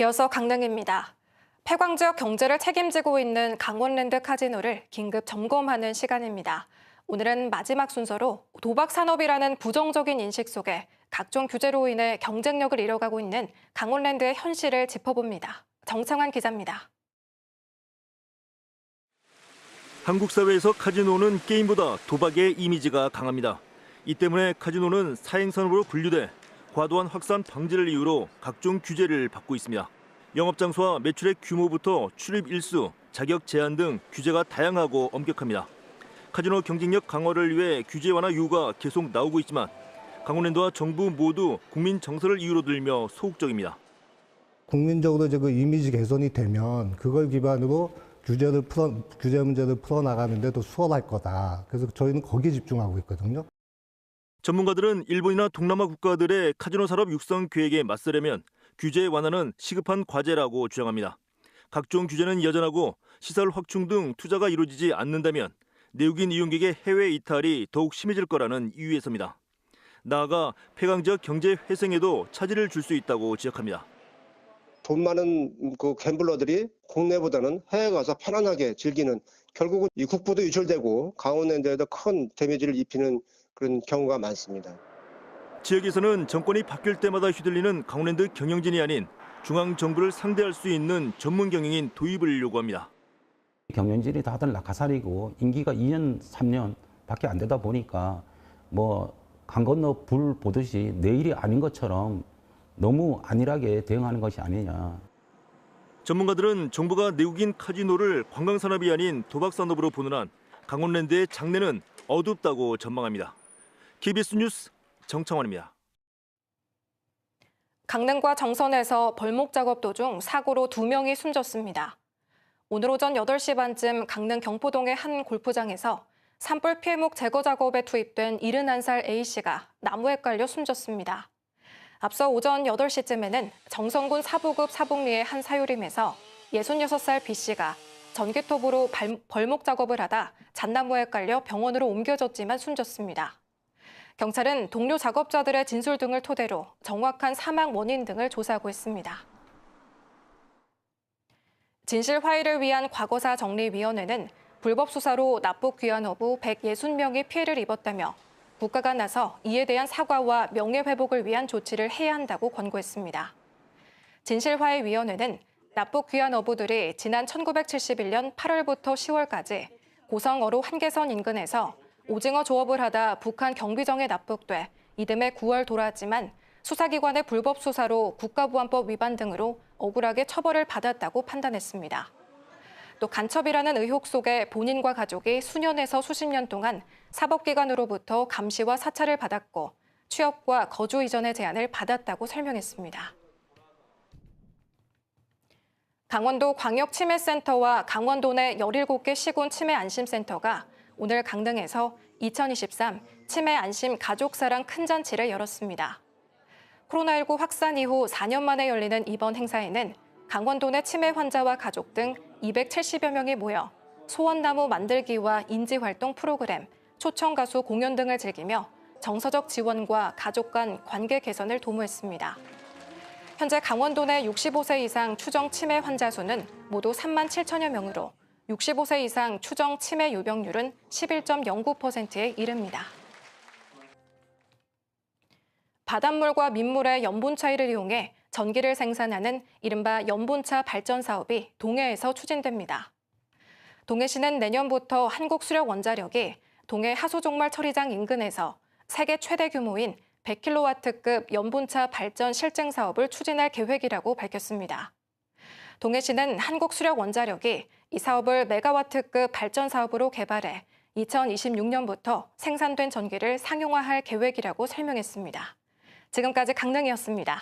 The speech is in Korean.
이어서 강릉입니다. 폐광 지역 경제를 책임지고 있는 강원랜드 카지노를 긴급 점검하는 시간입니다. 오늘은 마지막 순서로 도박 산업이라는 부정적인 인식 속에 각종 규제로 인해 경쟁력을 잃어가고 있는 강원랜드의 현실을 짚어봅니다. 정창환 기자입니다. 한국 사회에서 카지노는 게임보다 도박의 이미지가 강합니다. 이 때문에 카지노는 사행산업으로 분류돼 과도한 확산 방지를 이유로 각종 규제를 받고 있습니다. 영업장소와 매출의 규모부터 출입 일수, 자격 제한 등 규제가 다양하고 엄격합니다. 카지노 경쟁력 강화를 위해 규제 완화 요구가 계속 나오고 있지만 강원랜드와 정부 모두 국민 정서를 이유로 들며 소극적입니다. 국민적으로 그 이미지 개선이 되면 그걸 기반으로 규제 문제를 풀어나가는데 더 수월할 거다. 그래서 저희는 거기에 집중하고 있거든요. 전문가들은 일본이나 동남아 국가들의 카지노 산업 육성 계획에 맞서려면 규제 완화는 시급한 과제라고 주장합니다. 각종 규제는 여전하고 시설 확충 등 투자가 이루어지지 않는다면 내국인 이용객의 해외 이탈이 더욱 심해질 거라는 이유에서입니다. 나아가 폐광 지역 경제 회생에도 차질을 줄 수 있다고 지적합니다. 돈 많은 그 갬블러들이 국내보다는 해외 가서 편안하게 즐기는, 결국은 이 국부도 유출되고 강원랜드에도 큰 데미지를 입히는 그런 경우가 많습니다. 지역에서는 정권이 바뀔 때마다 휘둘리는 강원랜드 경영진이 아닌 중앙정부를 상대할 수 있는 전문 경영인 도입을 요구합니다. 경영진이 다들 낙하살이고 임기가 2년, 3년밖에 안 되다 보니까 강 건너 불 보듯이 내일이 아닌 것처럼 너무 안일하게 대응하는 것이 아니냐. 전문가들은 정부가 내국인 카지노를 관광산업이 아닌 도박산업으로 보는 한 강원랜드의 장래는 어둡다고 전망합니다. KBS 뉴스 정창환입니다. 강릉과 정선에서 벌목 작업 도중 사고로 2명이 숨졌습니다. 오늘 오전 8시 반쯤 강릉 경포동의 한 골프장에서 산불 피해목 제거 작업에 투입된 71살 A씨가 나무에 깔려 숨졌습니다. 앞서 오전 8시쯤에는 정선군 사부급 사북리의 한 사유림에서 66살 B씨가 전기톱으로 벌목 작업을 하다 잣나무에 깔려 병원으로 옮겨졌지만 숨졌습니다. 경찰은 동료 작업자들의 진술 등을 토대로 정확한 사망 원인 등을 조사하고 있습니다. 진실 화해를 위한 과거사 정리위원회는 불법 수사로 납북 귀환 어부 160명이 피해를 입었다며 국가가 나서 이에 대한 사과와 명예회복을 위한 조치를 해야 한다고 권고했습니다. 진실화해위원회는 납북 귀환 어부들이 지난 1971년 8월부터 10월까지 고성 어로 한계선 인근에서 오징어 조업을 하다 북한 경비정에 납북돼 이듬해 9월 돌아왔지만 수사기관의 불법 수사로 국가보안법 위반 등으로 억울하게 처벌을 받았다고 판단했습니다. 또 간첩이라는 의혹 속에 본인과 가족이 수년에서 수십 년 동안 사법기관으로부터 감시와 사찰을 받았고 취업과 거주 이전의 제한을 받았다고 설명했습니다. 강원도 광역치매센터와 강원도 내 17개 시군 치매안심센터가 오늘 강릉에서 2023 치매 안심 가족사랑 큰 잔치를 열었습니다. 코로나19 확산 이후 4년 만에 열리는 이번 행사에는 강원도 내 치매 환자와 가족 등 270여 명이 모여 소원나무 만들기와 인지활동 프로그램, 초청 가수 공연 등을 즐기며 정서적 지원과 가족 간 관계 개선을 도모했습니다. 현재 강원도 내 65세 이상 추정 치매 환자 수는 모두 3만 7천여 명으로 65세 이상 추정 치매 유병률은 11.09%에 이릅니다. 바닷물과 민물의 염분 차이를 이용해 전기를 생산하는 이른바 염분차 발전 사업이 동해에서 추진됩니다. 동해시는 내년부터 한국수력원자력이 동해 하수종말 처리장 인근에서 세계 최대 규모인 100kW급 염분차 발전 실증 사업을 추진할 계획이라고 밝혔습니다. 동해시는 한국수력원자력이 이 사업을 메가와트급 발전 사업으로 개발해 2026년부터 생산된 전기를 상용화할 계획이라고 설명했습니다. 지금까지 강릉이었습니다.